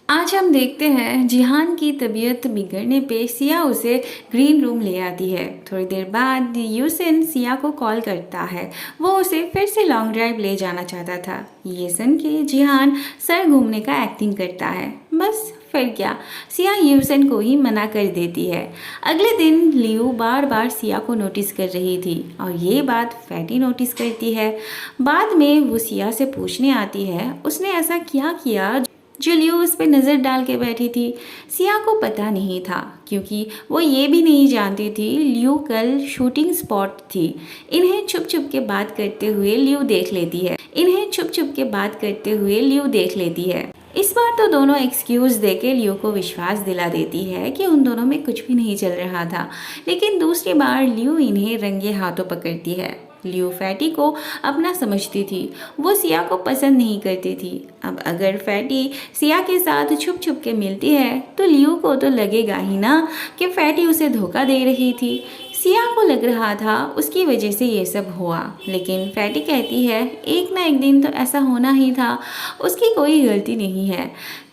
आज हम देखते हैं जिहान की तबीयत बिगड़ने पे सिया उसे ग्रीन रूम ले आती है। थोड़ी देर बाद यूसिन सिया को कॉल करता है। वो उसे फिर से लॉन्ग ड्राइव ले जाना चाहता था। ये सुन के जिहान सर घूमने का एक्टिंग करता है। बस फिर क्या, सिया यूसिन को ही मना कर देती है। अगले दिन लियू बार बार सिया को नोटिस कर रही थी और ये बात फैटी नोटिस करती है। बाद में वो सिया से पूछने आती है उसने ऐसा क्या किया जो लियो उस पर नज़र डाल के बैठी थी। सिया को पता नहीं था क्योंकि वो ये भी नहीं जानती थी लियो कल शूटिंग स्पॉट थी। इन्हें छुप छुप के बात करते हुए लियो देख लेती है। इस बार तो दोनों एक्सक्यूज़ देके लियो को विश्वास दिला देती है कि उन दोनों में कुछ भी नहीं चल रहा था। लेकिन दूसरी बार लियो इन्हें रंगे हाथों पकड़ती है। लियो फैटी को अपना समझती थी, वो सिया को पसंद नहीं करती थी। अब अगर फैटी सिया के साथ छुप छुप के मिलती है तो लियो को तो लगेगा ही ना कि फैटी उसे धोखा दे रही थी। सिया को लग रहा था उसकी वजह से ये सब हुआ, लेकिन फैटी कहती है एक ना एक दिन तो ऐसा होना ही था, उसकी कोई गलती नहीं है।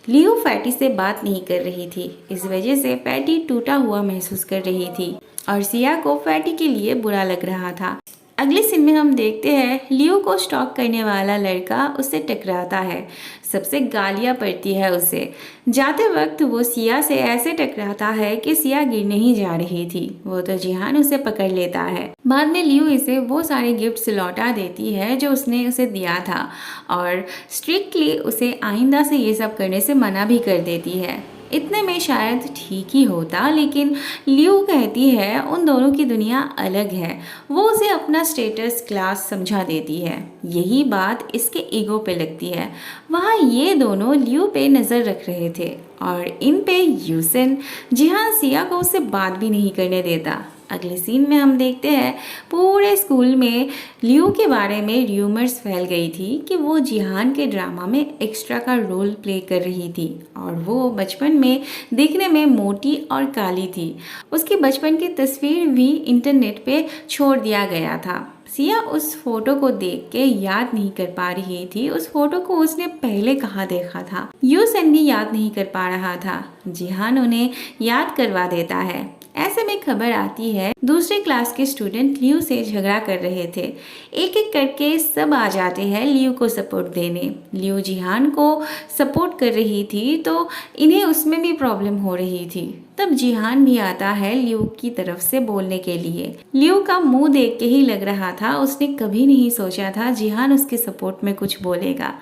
लियो फैटी से बात नहीं कर रही थी, इस वजह से फैटी टूटा हुआ महसूस कर रही थी और सिया को फैटी के लिए बुरा लग रहा था। अगले सीन में हम देखते हैं लियो को स्टॉक करने वाला लड़का उससे टकराता है, सबसे गालियां पड़ती है उसे। जाते वक्त वो सिया से ऐसे टकराता है कि सिया गिरने ही जा रही थी। वो तो जिहान उसे पकड़ लेता है। बाद में लियो इसे वो सारे गिफ्ट्स लौटा देती है जो उसने उसे दिया था और स्ट्रिक्टली उसे आइंदा से ये सब करने से मना भी कर देती है। इतने में शायद ठीक ही होता, लेकिन लियो कहती है उन दोनों की दुनिया अलग है। वो उसे अपना स्टेटस क्लास समझा देती है। यही बात इसके ईगो पे लगती है। वहाँ ये दोनों लियो पे नज़र रख रहे थे और इन पे यूसिन जिहान सिया को उससे बात भी नहीं करने देता। अगले सीन में हम देखते हैं पूरे स्कूल में लियो के बारे में र्यूमर्स फैल गई थी कि वो जिहान के ड्रामा में एक्स्ट्रा का रोल प्ले कर रही थी और वो बचपन में दिखने में मोटी और काली थी। उसकी बचपन की तस्वीर भी इंटरनेट पे छोड़ दिया गया था। सिया उस फोटो को देख के याद नहीं कर पा रही थी उस फोटो को उसने पहले कहाँ देखा था। यूसन भी याद नहीं कर पा रहा था। जिहान उन्हें याद करवा देता है। ऐसे में खबर आती है दूसरे क्लास के स्टूडेंट लियो से झगड़ा कर रहे थे। एक एक करके सब आ जाते हैं लियो को सपोर्ट देने। लियो जिहान को सपोर्ट कर रही थी तो इन्हें उसमें भी प्रॉब्लम हो रही थी। तब जिहान भी आता है लियो की तरफ से बोलने के लिए। लियो का मुंह देख के ही लग रहा था उसने कभी नहीं सोचा था जिहान उसके सपोर्ट में कुछ बोलेगा।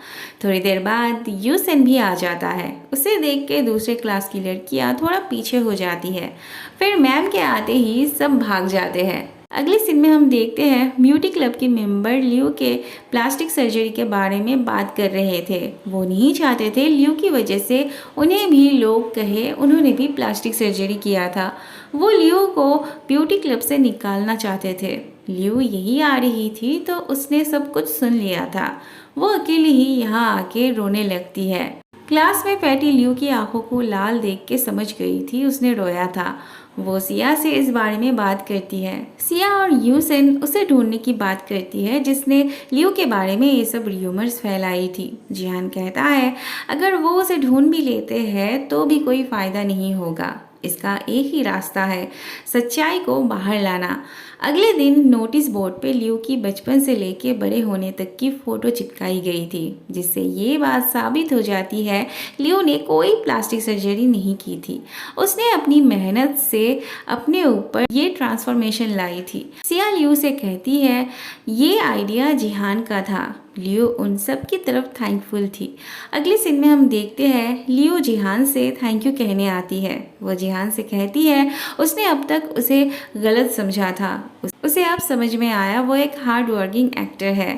थोड़ी देर बाद यूसन भी आ जाता है। उसे देख के दूसरे क्लास की लड़कियां थोड़ा पीछे हो जाती है। फिर मैम के आते ही सब भाग जाते हैं। अगले सीन में हम देखते हैं ब्यूटी क्लब के मेंबर लियो के प्लास्टिक सर्जरी के बारे में बात कर रहे थे। वो नहीं चाहते थे लियो की वजह से उन्हें भी लोग कहे उन्होंने भी प्लास्टिक सर्जरी किया था। वो लियो को ब्यूटी क्लब से निकालना चाहते थे। लियो यही आ रही थी तो उसने सब कुछ सुन लिया था। वो अकेली ही यहाँ आके रोने लगती है। क्लास में फैटी लियो की आंखों को लाल देख के समझ गई थी उसने रोया था। वो सिया से इस बारे में बात करती है। सिया और यूसन उसे ढूंढने की बात करती है जिसने लियो के बारे में ये सब र्यूमर्स फैलाई थी। जिहान कहता है अगर वो उसे ढूंढ भी लेते हैं तो भी कोई फायदा नहीं होगा। इसका एक ही रास्ता है, सच्चाई को बाहर लाना। अगले दिन नोटिस बोर्ड पे लियो की बचपन से लेके बड़े होने तक की फ़ोटो चिपकाई गई थी, जिससे ये बात साबित हो जाती है लियो ने कोई प्लास्टिक सर्जरी नहीं की थी। उसने अपनी मेहनत से अपने ऊपर ये ट्रांसफॉर्मेशन लाई थी। सिया लियो से कहती है ये आइडिया जिहान का था। लियो उन सब की तरफ थैंकफुल थी। अगले सीन में हम देखते हैं लियो जिहान से थैंक यू कहने आती है। वो जिहान से कहती है उसने अब तक उसे गलत समझा था, उसे अब समझ में आया वो एक हार्ड वर्किंग एक्टर है।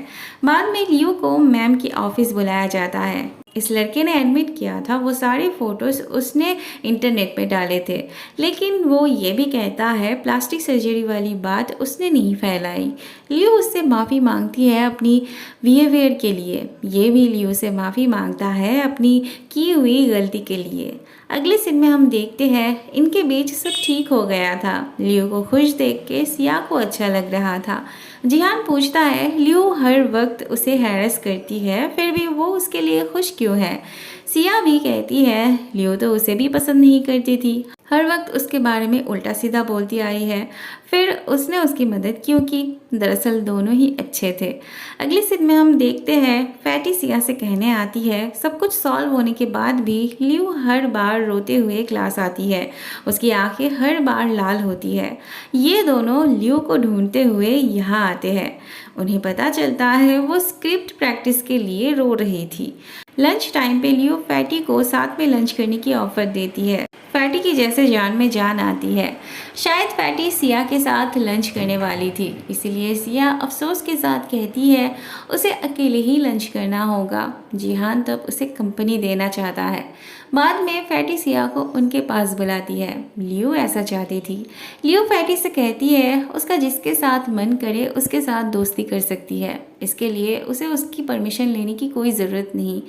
बाद में लियो को मैम की ऑफिस बुलाया जाता है। इस लड़के ने एडमिट किया था वो सारे फोटोज उसने इंटरनेट पे डाले थे, लेकिन वो ये भी कहता है प्लास्टिक सर्जरी वाली बात उसने नहीं फैलाई। लियो उससे माफ़ी मांगती है अपनी बिहेवियर के लिए। ये भी लियो से माफ़ी मांगता है अपनी की हुई गलती के लिए। अगले सीन में हम देखते हैं इनके बीच सब ठीक हो गया था। लियो को खुश देख के सिया को अच्छा लग रहा था। जिहान पूछता है लियो हर वक्त उसे हैरेस करती है फिर भी वो उसके लिए खुश क्यों है। सिया भी कहती है लियो तो उसे भी पसंद नहीं करती थी, हर वक्त उसके बारे में उल्टा सीधा बोलती आई है, फिर उसने उसकी मदद क्यों की। दरअसल दोनों ही अच्छे थे। अगली सीन में हम देखते हैं फैटी सिया से कहने आती है सब कुछ सॉल्व होने के बाद भी लियो हर बार रोते हुए क्लास आती है, उसकी आंखें हर बार लाल होती है। ये दोनों लियो को ढूंढते हुए यहाँ आते हैं। उन्हें पता चलता है वो स्क्रिप्ट प्रैक्टिस के लिए रो रही थी। लंच टाइम पे लियो फैटी को साथ में लंच करने की ऑफर देती है। फैटी की जैसे जान में जान आती है। शायद फैटी सिया के साथ लंच करने वाली थी, इसीलिए सिया अफसोस के साथ कहती है उसे अकेले ही लंच करना होगा। जिहान तब उसे कंपनी देना चाहता है। बाद में फैटी सिया को उनके पास बुलाती है। लियो ऐसा चाहती थी। लियो फैटी से कहती है उसका जिसके साथ मन करे उसके साथ दोस्ती कर सकती है, इसके लिए उसे उसकी परमिशन लेने की कोई ज़रूरत नहीं।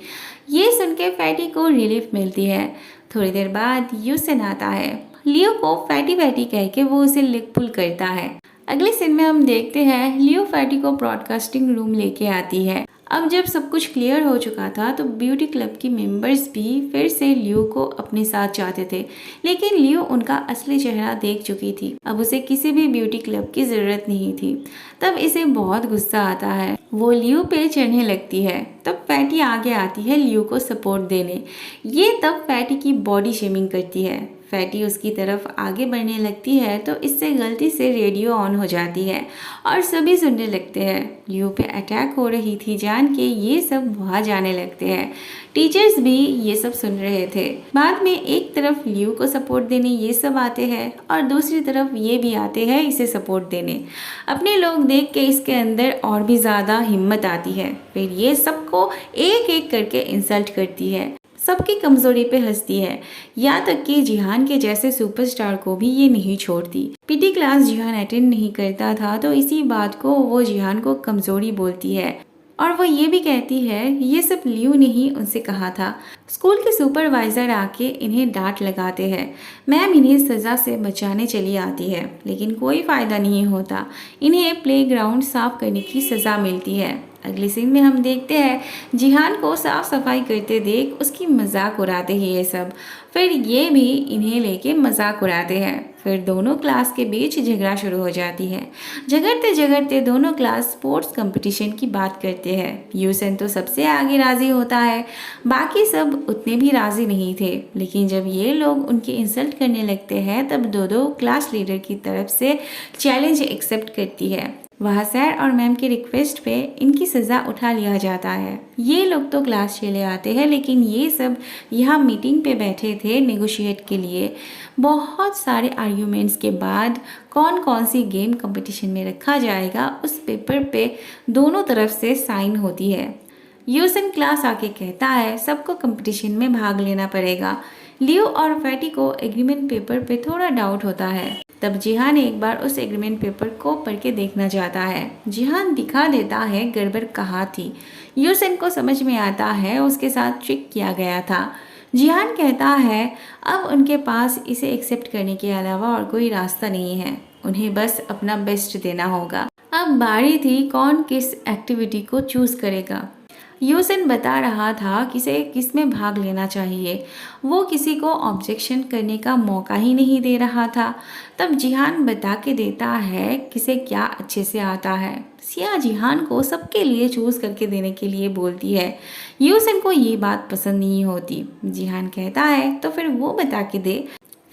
ये सुन के फैटी को रिलीफ मिलती है। थोड़ी देर बाद यूसन आता है। लियो को फैटी फैटी कह के वो उसे लिक पुल करता है। अगले सीन में हम देखते हैं लियो फैटी को ब्रॉडकास्टिंग रूम लेके आती है। अब जब सब कुछ क्लियर हो चुका था तो ब्यूटी क्लब की मेंबर्स भी फिर से लियो को अपने साथ चाहते थे, लेकिन लियो उनका असली चेहरा देख चुकी थी। अब उसे किसी भी ब्यूटी क्लब की जरूरत नहीं थी। तब इसे बहुत गुस्सा आता है, वो लियो पे चढ़ने लगती है। तब फैटी आगे आती है लियो को सपोर्ट देने। ये तब फैटी की बॉडी शेमिंग करती है। फैटी उसकी तरफ आगे बढ़ने लगती है तो इससे गलती से रेडियो ऑन हो जाती है और सभी सुनने लगते हैं। लियो पे अटैक हो रही थी जान के ये सब वहाँ जाने लगते हैं। टीचर्स भी ये सब सुन रहे थे। बाद में एक तरफ लियो को सपोर्ट देने ये सब आते हैं और दूसरी तरफ ये भी आते हैं इसे सपोर्ट देने। अपने लोग देख के इसके अंदर और भी ज़्यादा हिम्मत आती है। फिर ये सबको एक एक करके इंसल्ट करती है, सबकी कमजोरी पे हंसती है। यहाँ तक कि जिहान के जैसे सुपरस्टार को भी ये नहीं छोड़ती। पीटी क्लास जिहान अटेंड नहीं करता था तो इसी बात को वो जिहान को कमजोरी बोलती है और वो ये भी कहती है ये सब लियो ने ही उनसे कहा था। स्कूल के सुपरवाइजर आके इन्हें डांट लगाते हैं। मैम इन्हें सज़ा से बचाने चली आती है, लेकिन कोई फ़ायदा नहीं होता। इन्हें प्लेग्राउंड साफ करने की सज़ा मिलती है। अगली सीन में हम देखते हैं जिहान को साफ सफाई करते देख उसकी मजाक उड़ाते हैं ये सब। फिर ये भी इन्हें लेके मजाक उड़ाते हैं। फिर दोनों क्लास के बीच झगड़ा शुरू हो जाती है। झगड़ते झगड़ते दोनों क्लास स्पोर्ट्स कंपटीशन की बात करते हैं। यूसन तो सबसे आगे राजी होता है, बाकी सब उतने भी राजी नहीं थे। लेकिन जब ये लोग उनकी इंसल्ट करने लगते हैं तब दो क्लास लीडर की तरफ से चैलेंज एक्सेप्ट करती है। वहाँ सर और मैम की रिक्वेस्ट पे इनकी सज़ा उठा लिया जाता है। ये लोग तो क्लास चले आते हैं, लेकिन ये सब यहाँ मीटिंग पे बैठे थे नेगोशिएट के लिए। बहुत सारे आर्ग्यूमेंट्स के बाद कौन कौन सी गेम कंपटीशन में रखा जाएगा उस पेपर पे दोनों तरफ से साइन होती है। यूसन क्लास आके कहता है सबको कंपटीशन में भाग लेना पड़ेगा। लियो और फैटी को एग्रीमेंट पेपर पे थोड़ा डाउट होता है। तब जिहान एक बार उस एग्रीमेंट पेपर को पढ़ के देखना चाहता है। जिहान दिखा देता है गड़बड़ कहाँ थी। यूसन को समझ में आता है उसके साथ ट्रिक किया गया था। जिहान कहता है अब उनके पास इसे एक्सेप्ट करने के अलावा और कोई रास्ता नहीं है, उन्हें बस अपना बेस्ट देना होगा। अब बारी थी कौन किस एक्टिविटी को चूज करेगा। यूसन बता रहा था किसे किस में भाग लेना चाहिए। वो किसी को ऑब्जेक्शन करने का मौका ही नहीं दे रहा था। तब जिहान बता के देता है किसे क्या अच्छे से आता है। सिया जिहान को सबके लिए चूज करके देने के लिए बोलती है। यूसन को ये बात पसंद नहीं होती। जिहान कहता है तो फिर वो बता के दे।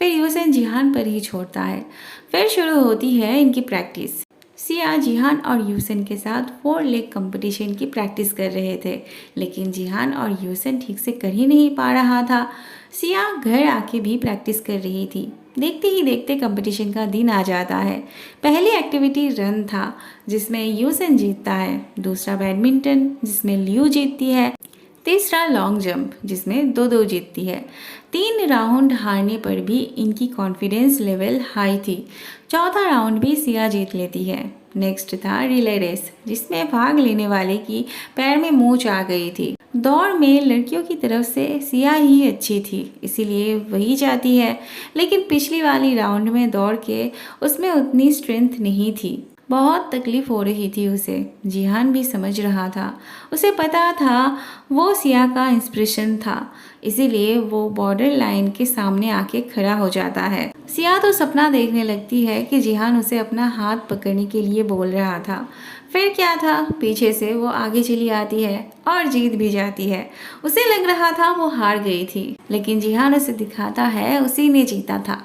फिर यूसन जिहान पर ही छोड़ता है। फिर शुरू होती है इनकी प्रैक्टिस। सिया जिहान और यूसन के साथ 4 लेग कंपटीशन की प्रैक्टिस कर रहे थे, लेकिन जिहान और यूसन ठीक से कर ही नहीं पा रहा था। सिया घर आके भी प्रैक्टिस कर रही थी। देखते ही देखते कंपटीशन का दिन आ जाता है। पहली एक्टिविटी रन था जिसमें यूसन जीतता है, दूसरा बैडमिंटन जिसमें लियो जीतती है, तीसरा लॉन्ग जंप जिसमें दो जीतती है। 3 राउंड हारने पर भी इनकी कॉन्फिडेंस लेवल हाई थी। चौथा राउंड भी सिया जीत लेती है। नेक्स्ट था रिले रेस जिसमें भाग लेने वाले की पैर में मोच आ गई थी। दौड़ में लड़कियों की तरफ से सिया ही अच्छी थी, इसीलिए वही जाती है। लेकिन पिछली वाली राउंड में दौड़ के उसमें उतनी स्ट्रेंथ नहीं थी। बहुत तकलीफ हो रही थी उसे। जिहान भी समझ रहा था, उसे पता था वो सिया का इंस्पिरेशन था, इसीलिए वो बॉर्डर लाइन के सामने आके खड़ा हो जाता है। सिया तो सपना देखने लगती है कि जिहान उसे अपना हाथ पकड़ने के लिए बोल रहा था। फिर क्या था, पीछे से वो आगे चली आती है और जीत भी जाती है। उसे लग रहा था वो हार गई थी, लेकिन जिहान उसे दिखाता है उसी ने जीता था।